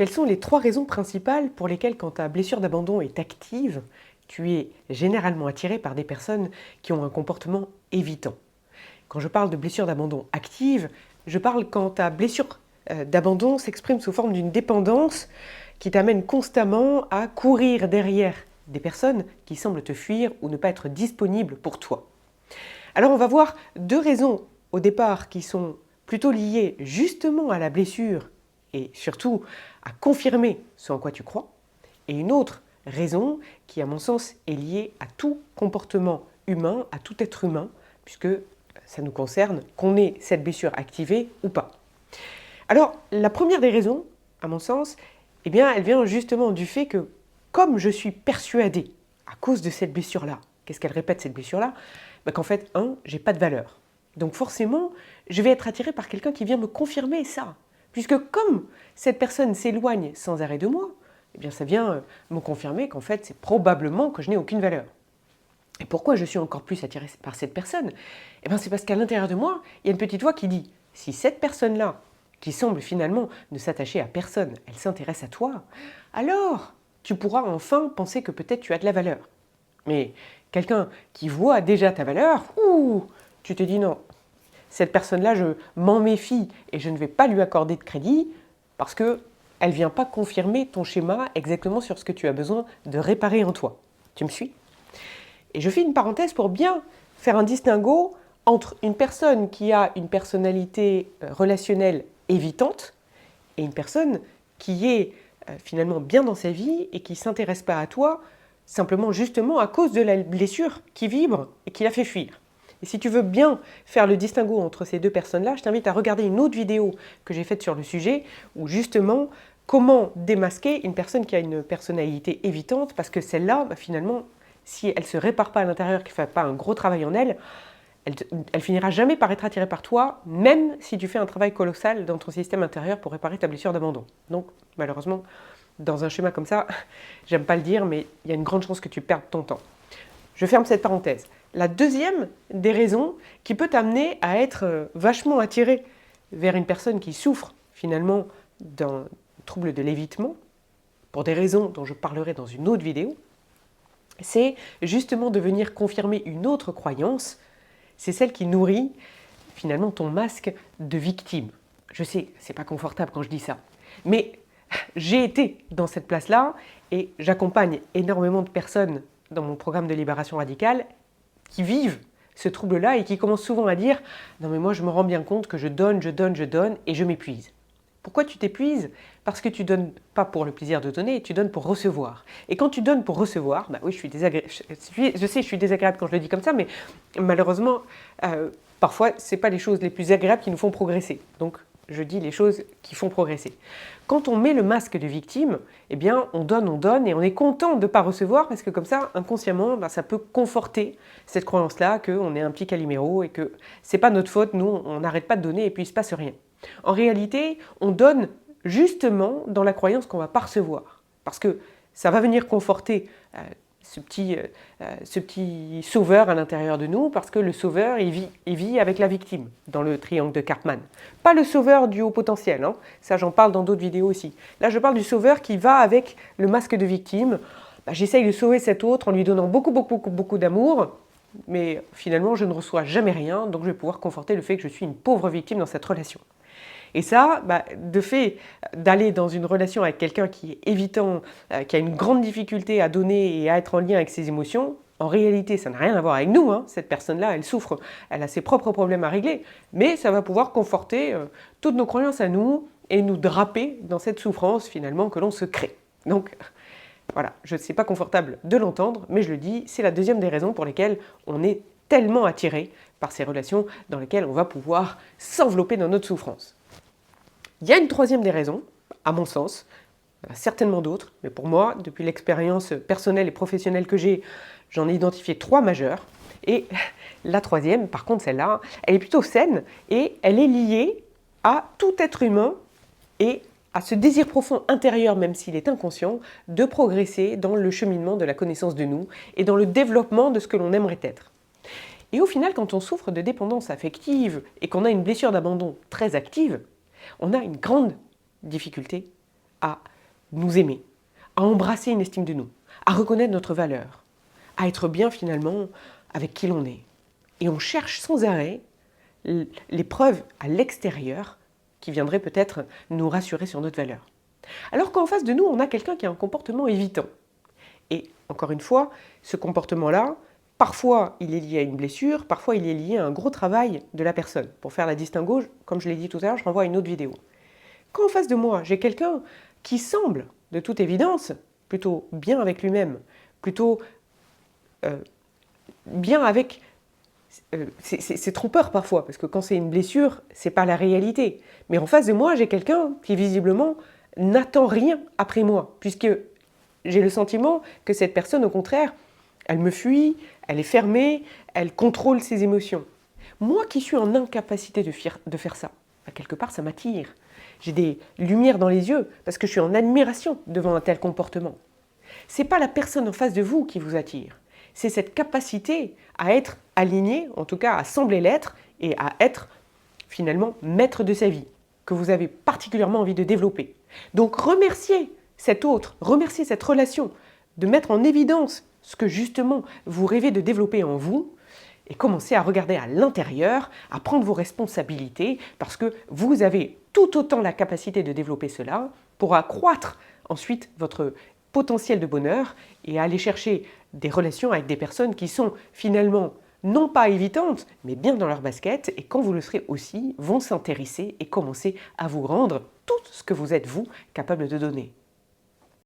Quelles sont les 3 raisons principales pour lesquelles, quand ta blessure d'abandon est active, tu es généralement attiré par des personnes qui ont un comportement évitant? Quand je parle de blessure d'abandon active, je parle quand ta blessure d'abandon s'exprime sous forme d'une dépendance qui t'amène constamment à courir derrière des personnes qui semblent te fuir ou ne pas être disponibles pour toi. Alors on va voir 2 raisons au départ qui sont plutôt liées justement à la blessure et surtout à confirmer ce en quoi tu crois, et une autre raison qui à mon sens est liée à tout comportement humain, à tout être humain, puisque ça nous concerne qu'on ait cette blessure activée ou pas. Alors la première des raisons, à mon sens, eh bien, elle vient justement du fait que comme je suis persuadée, à cause de cette blessure-là, qu'est-ce qu'elle répète cette blessure-là? Qu'en fait, j'ai pas de valeur. Donc forcément, je vais être attirée par quelqu'un qui vient me confirmer ça. Puisque comme cette personne s'éloigne sans arrêt de moi, eh bien ça vient me confirmer qu'en fait, c'est probablement que je n'ai aucune valeur. Et pourquoi je suis encore plus attirée par cette personne? Eh bien c'est parce qu'à l'intérieur de moi, il y a une petite voix qui dit, si cette personne-là, qui semble finalement ne s'attacher à personne, elle s'intéresse à toi, alors tu pourras enfin penser que peut-être tu as de la valeur. Mais quelqu'un qui voit déjà ta valeur, tu te dis non, cette personne-là, je m'en méfie et je ne vais pas lui accorder de crédit parce qu'elle ne vient pas confirmer ton schéma exactement sur ce que tu as besoin de réparer en toi. Tu me suis? Et je fais une parenthèse pour bien faire un distinguo entre une personne qui a une personnalité relationnelle évitante et une personne qui est finalement bien dans sa vie et qui ne s'intéresse pas à toi simplement justement à cause de la blessure qui vibre et qui la fait fuir. Et si tu veux bien faire le distinguo entre ces 2 personnes-là, je t'invite à regarder une autre vidéo que j'ai faite sur le sujet, où justement, comment démasquer une personne qui a une personnalité évitante, parce que celle-là, finalement, si elle ne se répare pas à l'intérieur, qu'elle ne fait pas un gros travail en elle, elle finira jamais par être attirée par toi, même si tu fais un travail colossal dans ton système intérieur pour réparer ta blessure d'abandon. Donc, malheureusement, dans un schéma comme ça, j'aime pas le dire, mais il y a une grande chance que tu perdes ton temps. Je ferme cette parenthèse. La deuxième des raisons qui peut t'amener à être vachement attiré vers une personne qui souffre finalement d'un trouble de l'évitement, pour des raisons dont je parlerai dans une autre vidéo, c'est justement de venir confirmer une autre croyance, c'est celle qui nourrit finalement ton masque de victime. Je sais, c'est pas confortable quand je dis ça, mais j'ai été dans cette place-là et j'accompagne énormément de personnes dans mon programme de libération radicale qui vivent ce trouble-là et qui commencent souvent à dire « Non mais moi je me rends bien compte que je donne et je m'épuise ». Pourquoi tu t'épuises? Parce que tu donnes pas pour le plaisir de donner, tu donnes pour recevoir. Et quand tu donnes pour recevoir, oui, je sais, je suis désagréable quand je le dis comme ça, mais malheureusement, parfois, ce n'est pas les choses les plus agréables qui nous font progresser. Donc, je dis les choses qui font progresser. Quand on met le masque de victime, eh bien, on donne et on est content de ne pas recevoir parce que comme ça, inconsciemment, ça peut conforter cette croyance-là qu'on est un petit Calimero et que c'est pas notre faute, nous, on n'arrête pas de donner et puis il ne se passe rien. En réalité, on donne justement dans la croyance qu'on ne va pas recevoir. Parce que ça va venir conforter ce petit sauveur à l'intérieur de nous, parce que le sauveur, il vit avec la victime, dans le triangle de Karpman. Pas le sauveur du haut potentiel, ça j'en parle dans d'autres vidéos aussi. Là je parle du sauveur qui va avec le masque de victime. J'essaye de sauver cet autre en lui donnant beaucoup d'amour, mais finalement je ne reçois jamais rien, donc je vais pouvoir conforter le fait que je suis une pauvre victime dans cette relation. Et ça, de fait d'aller dans une relation avec quelqu'un qui est évitant, qui a une grande difficulté à donner et à être en lien avec ses émotions, en réalité, ça n'a rien à voir avec nous. Cette personne-là, elle souffre, elle a ses propres problèmes à régler, mais ça va pouvoir conforter toutes nos croyances à nous et nous draper dans cette souffrance finalement que l'on se crée. Donc voilà, je ne suis pas confortable de l'entendre, mais je le dis, c'est la deuxième des raisons pour lesquelles on est tellement attiré par ces relations dans lesquelles on va pouvoir s'envelopper dans notre souffrance. Il y a une troisième des raisons, à mon sens, il y en a certainement d'autres, mais pour moi, depuis l'expérience personnelle et professionnelle que j'ai, j'en ai identifié 3 majeures. Et la troisième, par contre celle-là, elle est plutôt saine et elle est liée à tout être humain et à ce désir profond intérieur, même s'il est inconscient, de progresser dans le cheminement de la connaissance de nous et dans le développement de ce que l'on aimerait être. Et au final, quand on souffre de dépendance affective et qu'on a une blessure d'abandon très active, on a une grande difficulté à nous aimer, à embrasser une estime de nous, à reconnaître notre valeur, à être bien finalement avec qui l'on est. Et on cherche sans arrêt les preuves à l'extérieur qui viendraient peut-être nous rassurer sur notre valeur. Alors qu'en face de nous, on a quelqu'un qui a un comportement évitant. Et encore une fois, ce comportement-là, parfois il est lié à une blessure, parfois il est lié à un gros travail de la personne. Pour faire la distinguo, comme je l'ai dit tout à l'heure, je renvoie à une autre vidéo. Quand en face de moi, j'ai quelqu'un qui semble, de toute évidence, plutôt bien avec lui-même, plutôt bien avec... c'est trompeur parfois, parce que quand c'est une blessure, c'est pas la réalité. Mais en face de moi, j'ai quelqu'un qui visiblement n'attend rien après moi, puisque j'ai le sentiment que cette personne, au contraire, elle me fuit, elle est fermée, elle contrôle ses émotions. Moi qui suis en incapacité de faire ça, quelque part ça m'attire. J'ai des lumières dans les yeux parce que je suis en admiration devant un tel comportement. Ce n'est pas la personne en face de vous qui vous attire, c'est cette capacité à être aligné, en tout cas à sembler l'être et à être finalement maître de sa vie, que vous avez particulièrement envie de développer. Donc remerciez cet autre, remerciez cette relation, de mettre en évidence ce que justement vous rêvez de développer en vous et commencez à regarder à l'intérieur, à prendre vos responsabilités parce que vous avez tout autant la capacité de développer cela pour accroître ensuite votre potentiel de bonheur et aller chercher des relations avec des personnes qui sont finalement non pas évitantes, mais bien dans leur basket et quand vous le serez aussi, vont s'intéresser et commencer à vous rendre tout ce que vous êtes vous capable de donner.